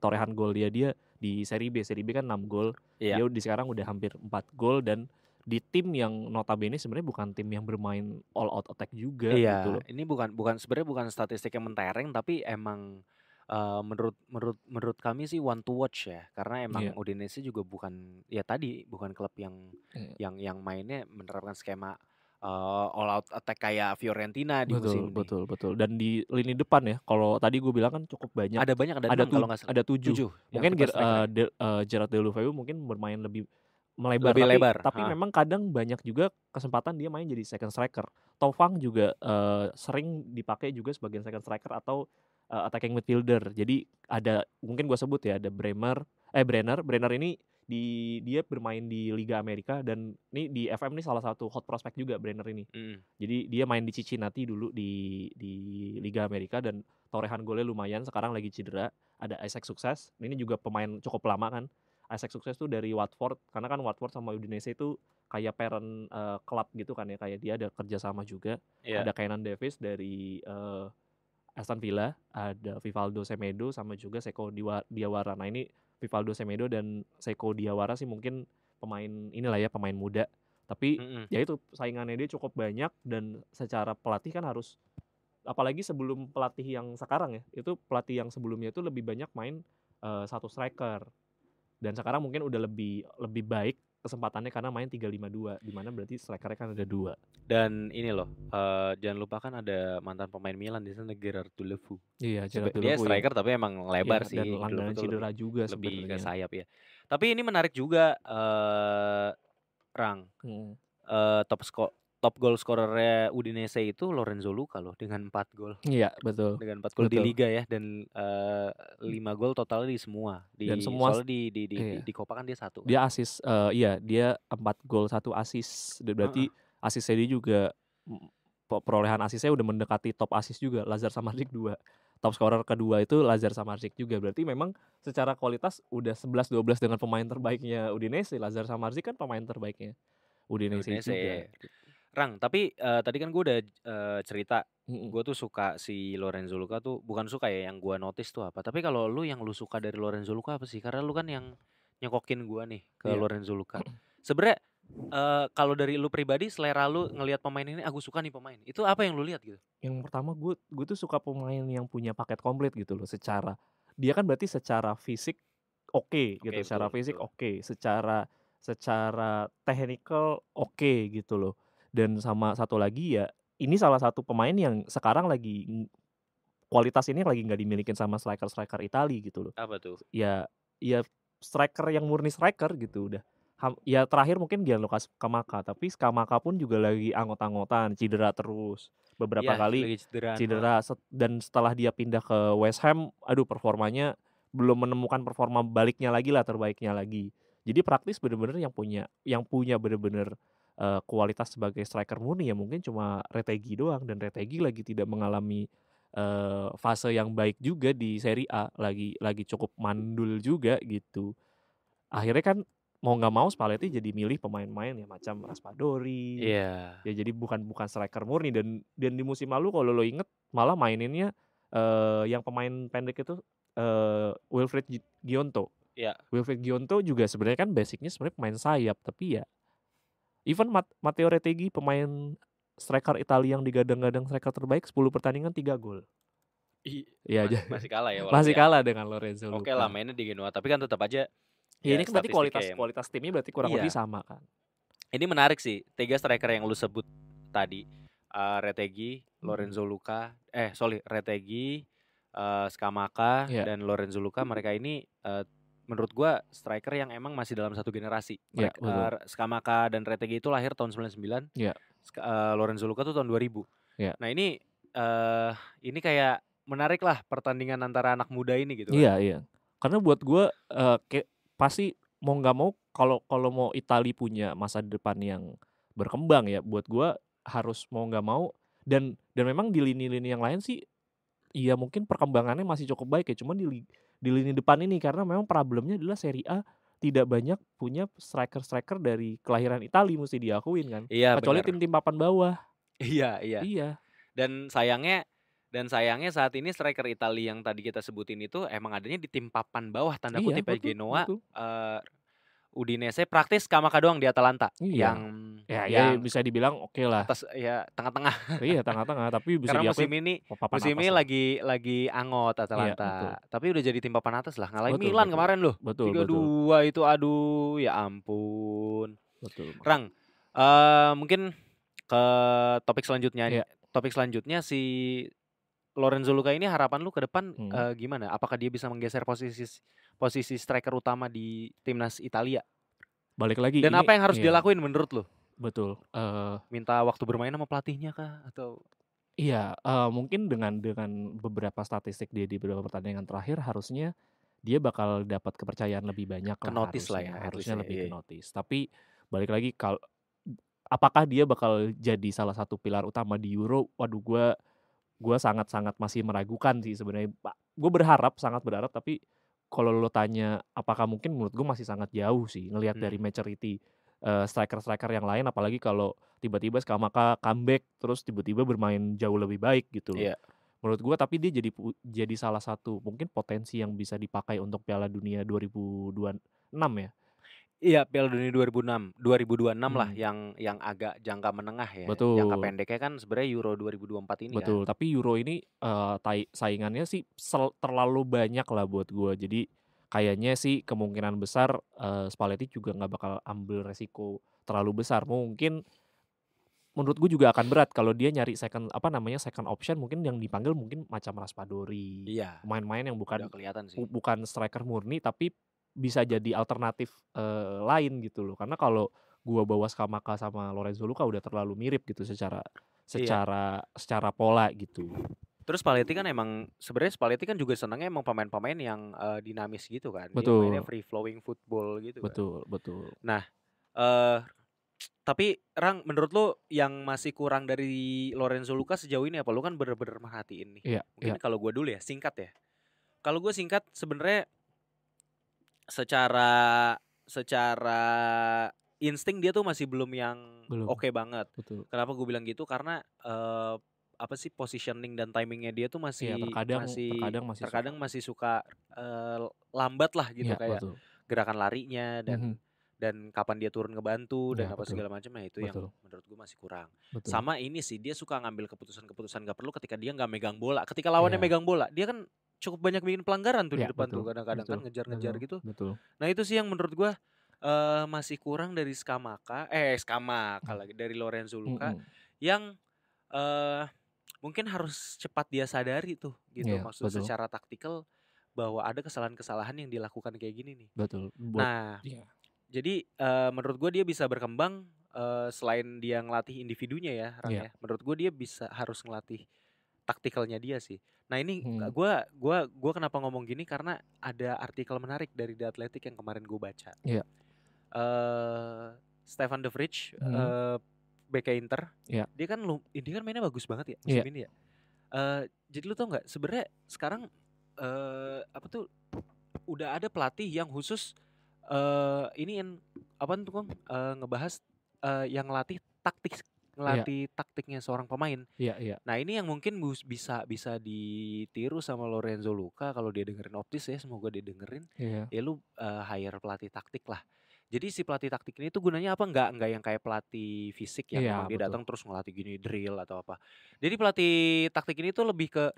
torehan gol dia di Serie B. Serie B kan 6 gol. Iya. Dia sekarang udah hampir 4 gol dan di tim yang notabene sebenarnya bukan tim yang bermain all out attack juga gitu Iya, loh. ini bukan sebenarnya bukan statistik yang mentereng tapi emang menurut menurut menurut kami sih one to watch ya. Karena emang Iya. Udinese juga bukan ya tadi bukan klub yang Iya. yang mainnya menerapkan skema all out attack kayak Fiorentina di Betul musim ini. betul betul. Dan di lini depan ya, kalau tadi gue bilang kan cukup banyak, Ada banyak, ada ada 6 kalau nggak salah. ada 7. 7 yang Mungkin plus striker ya. Gerard Deulofeu mungkin bermain lebih melebar, Lebih lebar. tapi memang kadang banyak juga kesempatan dia main jadi second striker. Thauvang juga sering dipakai juga sebagai second striker atau attacking midfielder. Jadi ada mungkin gue sebut ya, ada Brenner ini dia bermain di Liga Amerika dan ini di FM ini salah satu hot prospect juga Brenner ini. Jadi dia main di Cincinnati dulu di Liga Amerika dan torehan golnya lumayan, sekarang lagi cedera. Ada Isaac Success, ini juga pemain cukup lama kan. Isaac Success tuh dari Watford, karena kan Watford sama Udinese itu kayak parent club gitu kan ya, kayak dia ada kerjasama juga. Iya. Ada Kainan Davis dari Aston Villa, ada Vivaldo Semedo sama juga Seko Diawara. Nah ini Vivaldo Semedo dan Seko Diawara sih mungkin pemain inilah ya, pemain muda. Tapi ya itu saingannya dia cukup banyak dan secara pelatih kan harus, apalagi sebelum pelatih yang sekarang ya, itu pelatih yang sebelumnya itu lebih banyak main satu striker. Dan sekarang mungkin udah lebih baik kesempatannya karena main 3-5-2 di mana berarti strikernya kan ada 2. Dan ini loh, jangan lupa kan ada mantan pemain Milan di sana Gerard Deulofeu. Iya, Dia Deulofeu ya. striker tapi emang lebar Iya, sih. dan Deulofeu langganan tuh cedera juga lebih ke sebenarnya. sayap ya. Tapi ini menarik juga Rang. top goal scorernya Udinese itu Lorenzo Luca loh dengan 4 gol. Iya, betul. Dengan 4 gol di Betul. liga ya, dan 5 gol total di semua. Dan semua Soalnya iya. di Copa kan dia 1 kan. Dia assist, iya dia 4 gol 1 assist. Berarti assist-nya dia juga perolehan assist-nya udah mendekati top assist juga. Lazar Samardzic 2. Top scorer kedua itu Lazar Samardzic juga. Berarti memang secara kualitas udah 11-12 dengan pemain terbaiknya Udinese. Lazar Samardzic kan pemain terbaiknya Udinese juga. Rang, tapi tadi kan gue udah cerita, gue tuh suka si Lorenzo Luca tuh, bukan suka ya, yang gue notice tuh apa. Tapi kalau lu yang lu suka dari Lorenzo Luca apa sih? Karena lu kan yang nyokokin gue nih ke Lorenzo Luca. Sebenarnya kalau dari lu pribadi, selera lu ngelihat pemain ini, aku suka nih pemain. Itu apa yang lu lihat gitu? Yang pertama gue tuh suka pemain yang punya paket komplit gitu loh. Secara dia kan berarti secara fisik oke gitu, secara fisik oke, secara technical oke gitu loh. Dan sama satu lagi ya, ini salah satu pemain yang sekarang lagi kualitas ini lagi nggak dimilikin sama striker Italia gitu loh. Apa tuh? Ya striker yang murni striker gitu udah. Ya terakhir mungkin Gianluca Scamacca, tapi Scamacca pun juga lagi anggot-anggotan, cedera terus. Beberapa kali cedera dan setelah dia pindah ke West Ham, aduh performanya belum menemukan performa baliknya lagi lah, terbaiknya lagi. Jadi praktis bener-bener yang punya bener-bener kualitas sebagai striker murni ya mungkin cuma Retegui doang, dan Retegui lagi tidak mengalami fase yang baik juga di Serie A, lagi cukup mandul juga gitu. Akhirnya kan mau nggak mau Spalletti jadi milih pemain-pemain ya macam Raspadori. Ya jadi bukan striker murni, dan di musim lalu kalau lo inget malah maininnya yang pemain pendek itu Wilfried Gionto. Wilfried Gionto juga sebenarnya kan basicnya sebenarnya pemain sayap, tapi ya even Matteo Retegui, pemain striker Italia yang digadang-gadang striker terbaik, 10 pertandingan 3 gol. Iya, masih kalah ya. Masih kalah dengan Lorenzo Luca. Oke lah, mainnya di Genoa, tapi kan tetap aja ya ini kan berarti kualitas timnya berarti kurang lebih sama kan. Ini menarik sih, 3 striker yang lu sebut tadi, Retegui, Lorenzo Luca, Retegui, Scamacca dan Lorenzo Luca. Mereka ini menurut gua striker yang emang masih dalam satu generasi. Scamacca dan Retegui itu lahir tahun 99. Lorenzo Luca tuh tahun 2000. Nah ini kayak menarik lah pertandingan antara anak muda ini gitu. Iya. Karena buat gua pasti mau nggak mau kalau mau Italia punya masa depan yang berkembang ya, buat gua harus mau nggak mau, dan memang di lini-lini yang lain sih iya mungkin perkembangannya masih cukup baik ya, cuman di lini depan ini karena memang problemnya adalah Serie A tidak banyak punya striker dari kelahiran Italia, mesti diakuin kan. Kecuali tim-tim papan bawah. Iya. Dan sayangnya saat ini striker Italia yang tadi kita sebutin itu emang adanya di tim papan bawah, tanda kutip ya. Genoa, Udinese, praktis Scamacca doang di Atalanta. Yang bisa dibilang oke lah. Atas ya tengah-tengah. Iya tengah-tengah, tapi bisa karena diakui musim ini lagi angot Atalanta. Tapi udah jadi tim papan atas lah. Ngalahin Milan kemarin loh. 3-2 itu, aduh ya ampun. Betul. Rang, mungkin ke topik selanjutnya. Topik selanjutnya si Lorenzo Luca ini, harapan lu ke depan gimana? Apakah dia bisa menggeser posisi striker utama di timnas Italia? Balik lagi. Dan apa yang harus dia lakuin menurut lu? Betul. Minta waktu bermain sama pelatihnya kah atau? Iya, mungkin dengan beberapa statistik dia di beberapa pertandingan terakhir harusnya dia bakal dapat kepercayaan lebih banyak lah. Harusnya lebih ke-notice. Tapi balik lagi, apakah dia bakal jadi salah satu pilar utama di Euro? Waduh, gue sangat-sangat masih meragukan sih sebenarnya. Gue sangat berharap, tapi kalau lo tanya apakah mungkin, menurut gue masih sangat jauh sih ngelihat dari maturity striker-striker yang lain, apalagi kalau tiba-tiba Scamacca comeback terus tiba-tiba bermain jauh lebih baik gitu loh. Menurut gue, tapi dia jadi salah satu mungkin potensi yang bisa dipakai untuk Piala Dunia 2026 ya. Iya, Piala Dunia 2026 lah yang agak jangka menengah ya. Betul. Jangka pendeknya kan sebenarnya Euro 2024 ini. Betul, kan? Tapi Euro ini saingannya sih terlalu banyak lah buat gue. Jadi kayaknya sih kemungkinan besar Spalletti juga nggak bakal ambil resiko terlalu besar. Mungkin menurut gue juga akan berat kalau dia nyari second option, mungkin yang dipanggil mungkin macam Raspadori. Pemain-pemain yang bukan striker murni tapi bisa jadi alternatif lain gitu loh. Karena kalau gua bawa Scamacca sama Lorenzo Luca udah terlalu mirip gitu secara Iya. secara pola gitu. Terus Spalletti kan emang sebenarnya Spalletti kan juga senangnya emang pemain-pemain yang dinamis gitu kan. Dia mainnya Betul, free flowing football gitu kan. betul. Nah, eh tapi Rang, menurut lu yang masih kurang dari Lorenzo Luca sejauh ini apa? Lu kan bener-bener merhatiin nih. Iya, Mungkin iya. kalau gue dulu ya, singkat ya. Kalau gue singkat sebenarnya secara insting dia tuh masih belum yang Belum. oke banget. Betul. Kenapa gue bilang gitu? Karena apa sih positioning dan timingnya dia tuh Iya, terkadang masih suka lambat lah gitu, Iya, kayak betul. gerakan larinya dan kapan dia turun ngebantu dan Iya, apa betul. segala macam. Nah itu yang Betul. menurut gue masih kurang. Betul. Sama ini sih, dia suka ngambil keputusan-keputusan gak perlu ketika dia nggak megang bola. Ketika lawannya Iya. megang bola, dia kan cukup banyak bikin pelanggaran tuh di Iya, depan betul. tuh kadang-kadang kan Betul. ngejar-ngejar Betul. gitu. Betul. Nah itu sih yang menurut gue masih kurang dari Scamacca lagi, dari Lorenzo Luca yang mungkin harus cepat dia sadari tuh gitu, Iya, maksud betul. secara taktikal bahwa ada kesalahan-kesalahan yang dilakukan kayak gini nih. Betul. Nah, Iya. jadi menurut gue dia bisa berkembang selain dia ngelatih individunya ya, Rang Iya. ya. Menurut gue dia harus ngelatih taktikalnya dia sih. Nah ini gue kenapa ngomong gini, karena ada artikel menarik dari The Athletic yang kemarin gue baca. Iya. Stefan De Vrij, bek Inter, Iya. dia kan mainnya bagus banget ya musim ini ya. Jadi lu tau nggak sebenarnya sekarang apa tuh udah ada pelatih yang khusus ngebahas yang ngelatih taktiknya seorang pemain. Iya. Nah ini yang mungkin bisa ditiru sama Lorenzo Luca kalau dia dengerin Optis ya, semoga dia dengerin. Iya. Ya lu hire pelatih taktik lah. Jadi si pelatih taktik ini tuh gunanya apa? Enggak yang kayak pelatih fisik yang Iya, memang dia betul. datang terus ngelatih gini drill atau apa. Jadi pelatih taktik ini tuh lebih ke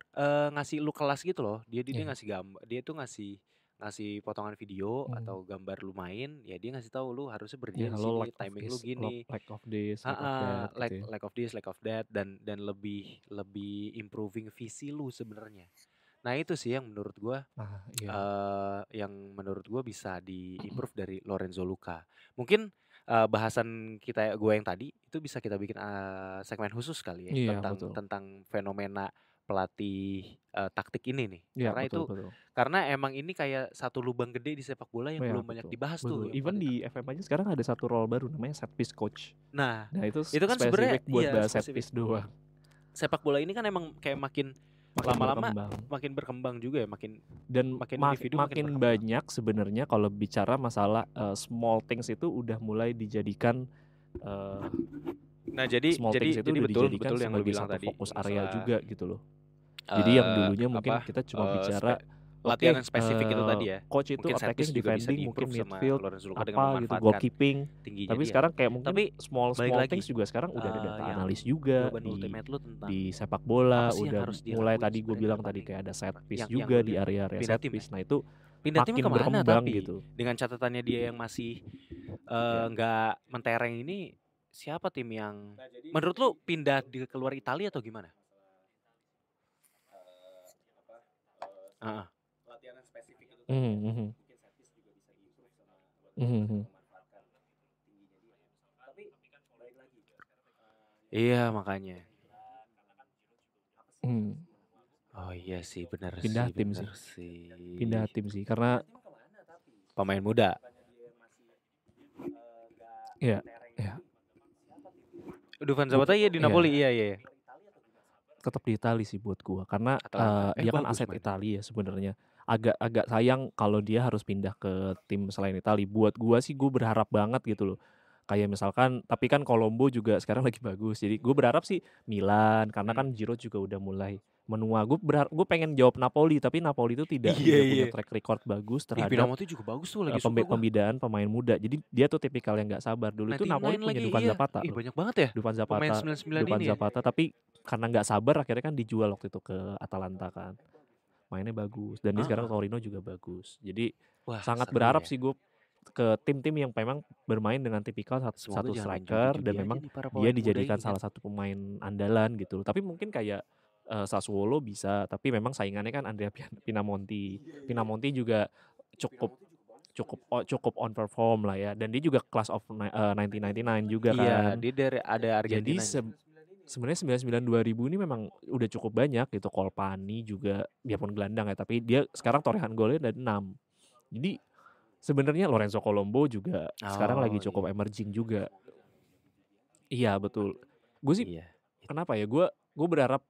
ngasih lu kelas gitu loh. Dia Iya. ngasih gambar, dia tuh ngasih potongan video atau gambar lu main, ya dia ngasih tahu lu harusnya berdiri di sini, timing lu gini. Lack of this, lack of that, gitu ya. Lack of this, lack of that, dan lebih improving visi lu sebenarnya. Nah itu sih yang menurut gua bisa di-improve dari Lorenzo Luca. Mungkin bahasan gue yang tadi itu bisa kita bikin segmen khusus kali ya, Iya, tentang betul. fenomena pelatih taktik ini nih. Iya, Karena betul. karena emang ini kayak satu lubang gede di sepak bola yang Iya, belum banyak betul. dibahas Betul. tuh. Even di FM aja sekarang ada satu role baru namanya set piece coach. Nah itu kan sebenarnya spesifik buat bahas set piece doang. Sepak bola ini kan emang kayak makin lama-lama makin berkembang juga ya, makin banyak sebenarnya kalau bicara masalah small things itu udah mulai dijadikan nah jadi betul yang lu bilang tadi, fokus area juga gitu loh. Jadi yang dulunya mungkin kita cuma bicara latihan yang spesifik itu tadi ya. Coach itu mungkin attacking, defending, mungkin midfield, apa gitu, goalkeeping. Tapi sekarang kayak mungkin small things juga sekarang udah ada data analis juga di sepak bola, udah mulai tadi gue bilang tadi kayak ada set piece juga di area set piece. Nah itu makin berkembang gitu. Dengan catatannya dia yang masih nggak mentereng ini, siapa tim yang menurut lu pindah keluar Italia atau gimana? Latihan yang spesifik itu mungkin servis juga bisa diimprove sama memanfaatkan tingginya dia. Tapi kan balik lagi iya makanya. Oh iya sih, benar sih. Pindah tim sih karena pemain muda. Iya. Dufan Zapata di Napoli, iya. Tetap di Italia sih buat gua karena dia kan aset Italia ya sebenarnya. Agak sayang kalau dia harus pindah ke tim selain Italia. Buat gua sih gua berharap banget gitu loh. Kayak misalkan, tapi kan Colombo juga sekarang lagi bagus. Jadi gue berharap sih Milan, karena kan Giroud juga udah mulai menua. Gue pengen jawab Napoli, tapi Napoli itu tidak punya track record bagus terhadap Pinamonti juga bagus tuh, lagi suka pembinaan pemain muda. Jadi dia tuh tipikal yang nggak sabar. Dulu itu Napoli punya Dufan Zapata. Banyak banget ya Dufan Zapata, tapi karena nggak sabar akhirnya kan dijual waktu itu ke Atalanta kan. Mainnya bagus dan dia sekarang Torino juga bagus. Jadi sangat berharap sih gue ke tim-tim yang memang bermain dengan tipikal satu striker dan memang dia dijadikan salah satu pemain andalan gitu. Tapi mungkin kayak Sassuolo bisa, tapi memang saingannya kan Andrea Pinamonti. Pinamonti juga cukup on perform lah ya, dan dia juga class of 1999 juga Iya, kan. dia dari ada Jadi Argentinanya. sebenarnya 99 2000 ini memang udah cukup banyak gitu. Colpani juga biarpun gelandang ya, tapi dia sekarang torehan golnya ada 6. Jadi sebenarnya Lorenzo Colombo juga sekarang lagi Oh cukup iya, emerging juga. Iya betul. Gue sih iya. kenapa ya? Gue berharap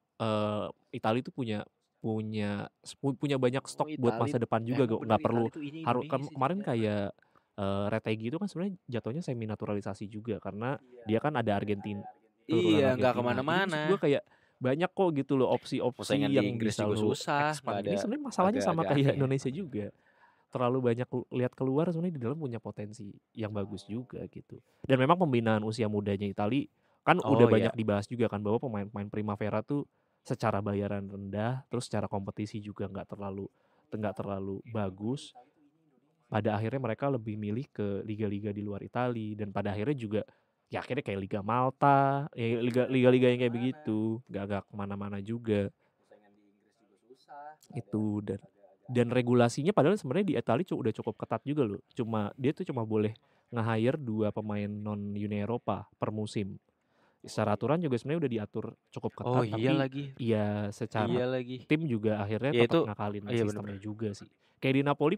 Italia itu punya banyak Oh stok buat Itali, masa depan juga. emang bener Nggak perlu Itali tuh ini harus Indonesia kemarin jadinya. kayak Retegui itu kan sebenarnya jatuhnya semi naturalisasi juga karena dia kan ada keturunan Iya, nggak Argentina. Jadi maksud gue kemana-mana. kayak banyak kok gitu loh Mau opsi-opsi saingan di yang Inggris bisa juga lo susah, nggak expand. ada, Ini sebenarnya masalahnya sama agak kayak aneh ya. Indonesia juga. Terlalu banyak lihat keluar, sebenarnya di dalam punya potensi yang bagus juga gitu. Dan memang pembinaan usia mudanya Itali kan udah Oh banyak ya, dibahas juga kan, bahwa pemain-pemain Primavera tuh secara bayaran rendah, terus secara kompetisi juga nggak terlalu bagus. Pada akhirnya mereka lebih milih ke liga-liga di luar Itali, dan pada akhirnya juga ya akhirnya kayak Liga Malta, ya liga-liga yang kayak begitu, nggak kemana-mana juga itu. Dan regulasinya padahal sebenarnya di Italia udah cukup ketat juga loh. Dia tuh cuma boleh nge-hire 2 pemain non Uni Eropa per musim. Secara aturan juga sebenarnya udah diatur cukup oh ketat, iya tapi lagi, ya secara iya lagi. tim juga akhirnya Ya tetap itu, ngakalin iya sistemnya bener-bener. juga sih. Kayak di Napoli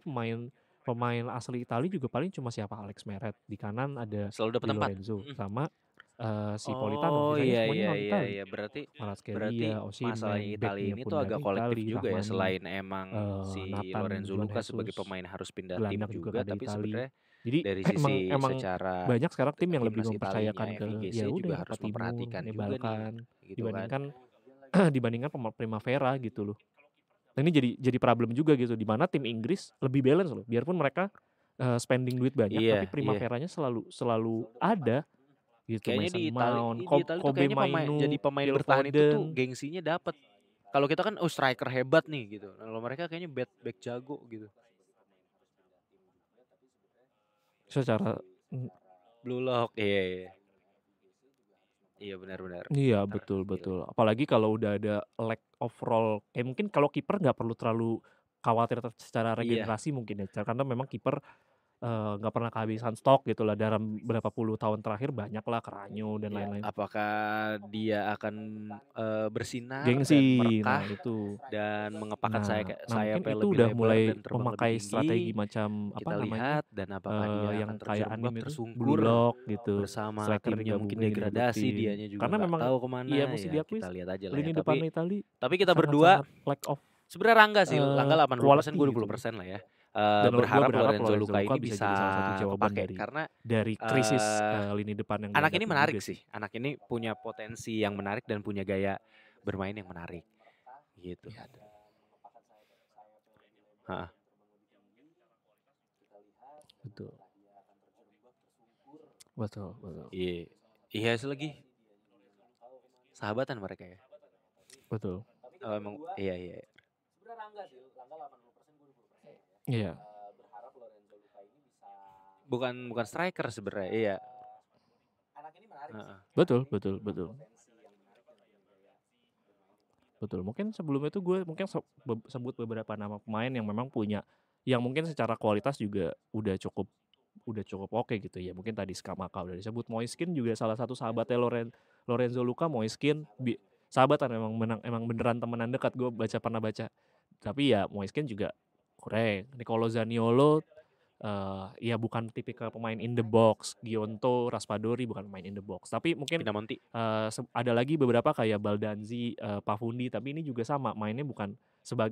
pemain asli Italia juga paling cuma siapa, Alex Meret. Di kanan ada Selalu Di dapat tempat. Lorenzo Mm. sama si Politano. Oh Sisanya iya semuanya iya non iya Itali. iya, berarti Kvaratskhelia, masalahnya Osimhen, Italia backnya ini pun tuh agak dari kolektif Itali, juga ya, Rahmani, selain emang si Nathan Lorenzo Juan Luca sebagai Jesus, pemain harus pindah tim gelandang juga juga, ada tapi Itali. sebenarnya Jadi dari emang sisi emang secara banyak sekarang tim yang lebih timnas Italinya, mempercayakan ke ya FIGC udah juga Eropa harus Timur, memperhatikan juga nih, Balkan gitu kan. dibandingkan Primavera gitu loh. Nah, ini jadi problem juga gitu, di mana tim Inggris lebih balance loh. Biarpun mereka spending duit banyak, tapi Iya, iya. Primaveranya selalu ada gitu. Kayaknya Mason Di Mount, Itali tuh Kobe kayaknya jadi Mainu, pemain Phil bertahan itu tuh Foden. gengsinya dapet. Kalau kita kan striker hebat nih gitu. Kalau mereka kayaknya back jago gitu. Secara Blue Lock, iya iya. Iya benar-benar. iya Benar, betul gila. betul. Apalagi kalau udah ada lack of role. Mungkin kalau kiper nggak perlu terlalu khawatir secara Iya. regenerasi mungkin ya. Karena memang kiper nggak pernah kehabisan stok gitu lah. Dalam berapa puluh tahun terakhir banyak lah Keranyo dan Ya, lain-lain. apakah dia akan bersinar dan Gengsi, merekah nah itu. dan mengepakkan Nah mungkin sayapnya itu lebih udah lebar mulai dan terbang lebih memakai tinggi? strategi macam apa Kita namanya, lihat, dan apakah dia akan yang kayak terjerembab, anime itu Blue tersungkur Lock gitu, bersama striker timnya mungkin digabungin degradasi, direbutin. dianya juga Karena nggak memang tahu iya kemana mesti ya, diakui kita lihat aja lah ya. lini depan Itali Tapi kita berdua sangat-sangat lack of sebenarnya Rangga sih, Rangga 80%, quality gue gitu. 20% lah ya. Dan gue Berharap berharap Lorenzo Lorenzo Luca Luca ini bisa bisa jadi salah satu jawaban kepake karena dari krisis lini depan yang anak ini dihadapi menarik juga sih. Anak ini punya potensi yang menarik dan punya gaya bermain yang menarik. Gitu. Iya. Heeh. Betul. Iya. Iya lagi. Sahabatan mereka ya. Betul. Oh, emang iya. Iya. Bukan striker sebenarnya, iya. Betul. Mungkin sebelumnya tuh gue sebut beberapa nama pemain yang memang punya, yang mungkin secara kualitas juga udah cukup oke gitu ya. Mungkin tadi Scamacca udah disebut, Moiskin juga salah satu sahabatnya Lorenzo Luca. Moiskin sahabatan, emang beneran temenan dekat, gue pernah baca. Tapi ya Moiskin juga kurang. Nicolo Zaniolo ya bukan tipikal pemain in the box. Gionto, Raspadori bukan pemain in the box. Tapi mungkin Pinamonti. ada lagi beberapa kayak Baldanzi, Pavundi, tapi ini juga sama, mainnya bukan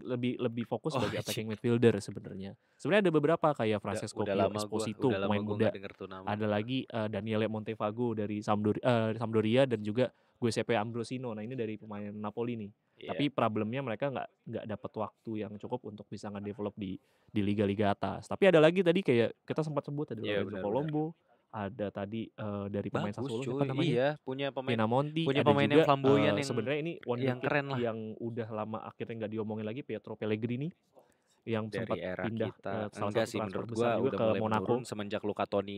lebih fokus sebagai attacking midfielder sebenarnya. Sebenarnya ada beberapa kayak Francesco Pio Esposito, pemain muda. Ada lagi Daniele Montefago dari Sampdoria, dan juga Giuseppe Ambrosino. Nah ini dari pemain Napoli nih. Yeah. Tapi problemnya mereka nggak dapat waktu yang cukup untuk bisa nge-develop di liga-liga atas. Tapi ada lagi tadi kayak kita sempat sebut, ada Lorenzo Colombo, ada tadi dari pemain Sassuolo siapa namanya? Iya, punya pemain Pinamonti, punya ada pemain juga yang flamboyan sebenarnya ini one yang keren lah. yang udah lama akhirnya nggak diomongin lagi, Pietro Pellegrini yang dari sempat era pindah kita. salah Enggak satu sih, transfer menurut besar gua juga udah ke mulai Monaco menurun semenjak Luca Toni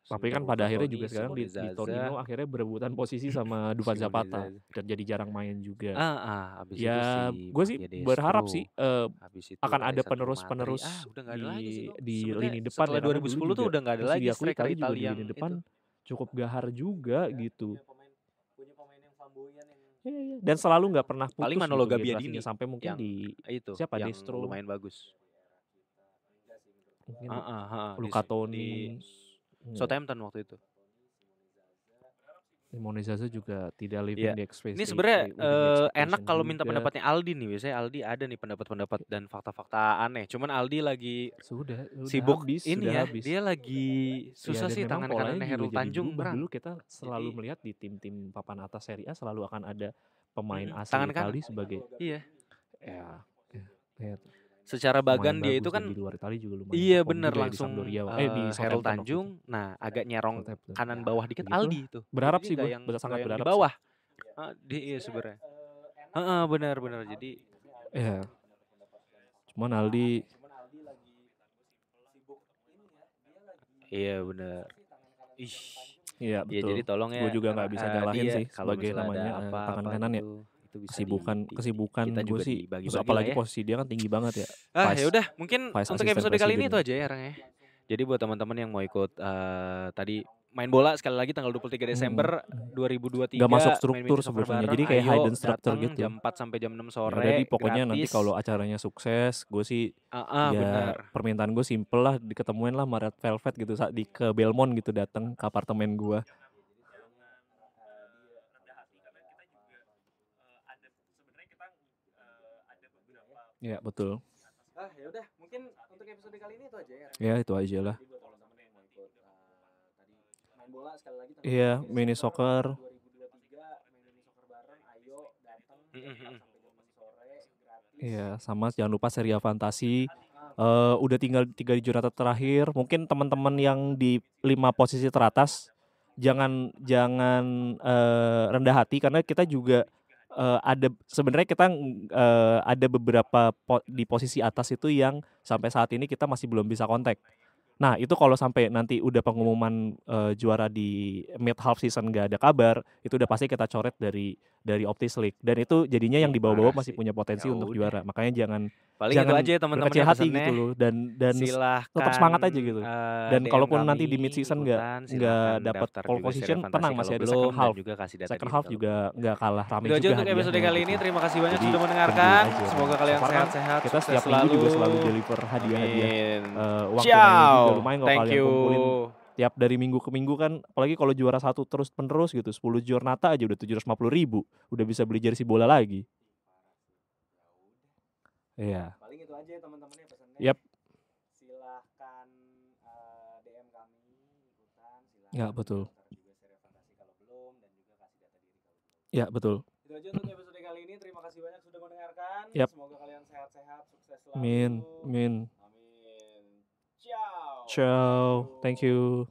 Tapi kan pada akhirnya juga sekarang di Torino akhirnya berebutan posisi sama Dufan Simone Zapata Zaza. dan jadi jarang main juga. Abis itu Ya, si gue sih Mattia berharap Destro. sih Habis itu akan ada Alessandro Matri. penerus-penerus Udah nggak ada lagi sih kok. di Sebenarnya lini depan setelah ya, karena 2010 dulu tuh juga udah nggak ada mesti lagi diakui striker Itali juga Italia di yang lini depan itu. cukup gahar juga gitu. Punya pemain yang flamboyan yang Iya. Dan selalu nggak pernah paling putus Manolo gitu Gabbiadini generasinya sampai mungkin yang di itu siapa yang Destro, lumayan bagus. mungkin Di Luca Toni, Southampton waktu itu. Simone Zaza juga tidak Iya. living the expectation. Ini sebenarnya enak kalau minta pendapatnya Aldi nih. Biasanya Aldi ada nih pendapat-pendapat dan fakta-fakta aneh. Cuman Aldi lagi sudah sibuk habis, ini sudah ya. habis. Dia lagi susah Dan sih memang tangan polanya kanannya juga Herul jadi Tanjung. berubah. Bang. Dulu kita selalu Jadi- melihat di tim-tim papan atas Serie A selalu akan ada pemain asli tangan kanan. Itali sebagai Iya. ya, Secara bagan lumayan dia bagus itu dan kan di luar Itali juga lumayan iya perform bener juga ya di langsung Sampdoria, di Herul Southampton waktu Tanjung. Nah agak nyerong itu. Southampton. kanan bawah dikit Begitulah. Aldi itu. Berharap Jadi sih nggak gue, yang sangat di berharap bawah. Iya sebenarnya. Benar. Jadi Ya. Cuman Aldi iya benar. Ih. Iya Ya betul. jadi tolong ya. Gue juga nggak bisa nyalahin dia sih kalau sebagai misalnya ada namanya apa-apa tangan kanan ya. gitu, itu bisa Kesibukan kita gue juga sih, dibagi-bagi terus lah apalagi ya. posisi dia kan tinggi banget ya. Ya udah mungkin Vice untuk Assistant episode kali ini President. itu aja ya Rang ya. Jadi buat teman-teman yang mau ikut tadi main bola sekali lagi tanggal 23 Desember 2023 Gak masuk main struktur mini soccer sebenarnya, bareng. jadi kayak Ayo hidden structure datang gitu. jam 4 sampai jam 6 sore. Jadi pokoknya nanti gratis. kalau acaranya sukses, gue sih ya benar. permintaan gue simple lah, diketemuin lah sama Red Velvet gitu saat di ke Belmont gitu, datang ke apartemen gue. Ya betul. Ya udah mungkin untuk episode kali ini itu aja ya. Ya itu aja lah. Jadi buat teman-teman yang mau ikut tadi main bola sekali lagi tanggal Iya, 23 mini Desember soccer. 2023 main mini soccer bareng. Ayo datang jam 4 sampai jam 6 sore gratis. Iya, sama jangan lupa Serie A Fantasi. Udah tinggal 3 jurnata terakhir. Mungkin teman-teman yang di 5 posisi teratas jangan rendah hati, karena kita juga ada sebenarnya kita ada beberapa di posisi atas itu yang sampai saat ini kita masih belum bisa kontak. Nah itu kalau sampai nanti udah pengumuman juara di mid half season gak ada kabar, itu udah pasti kita coret dari Optis League, dan itu jadinya yang di bawah-bawah masih punya potensi Ya untuk udah. juara. Makanya jangan Paling itu aja ya teman-teman berkecil hati pesannya. gitu loh, dan Silahkan tetap semangat aja gitu. Dan DM kalaupun kami, nanti di mid season nggak ikutan, dapat daftar pole juga position, Serie Fantasi tenang, kalau masih ada belum, second dan half. juga kasih data Second diri half kalau juga nggak kalah ramai itu juga aja untuk hadiahnya episode kali ini. gitu. Terima kasih banyak Jadi, sudah mendengarkan. tunggu aja. Semoga kalian So far kan sehat-sehat, kita sukses setiap minggu juga selalu deliver hadiah-hadiah. Amin. Uang tunainya juga Ciao. lumayan kalau Thank kalian you. kumpulin tiap dari minggu ke minggu kan, apalagi kalau juara satu terus penerus gitu, 10 jurnata aja udah 750.000, udah bisa beli jersey bola lagi. Iya. Paling itu aja teman-temannya pesannya. Yap. Silahkan DM kami, ikutan. Silahkan. Ya betul. Daftar juga Serie Fantasi kalau belum, dan juga kasih data diri kalau belum. Ya betul. Itu aja untuk episode kali ini. Terima kasih banyak sudah mendengarkan. Yap. Semoga kalian sehat-sehat, sukses selalu. Amin. Amin. Ciao. Ciao. Thank you.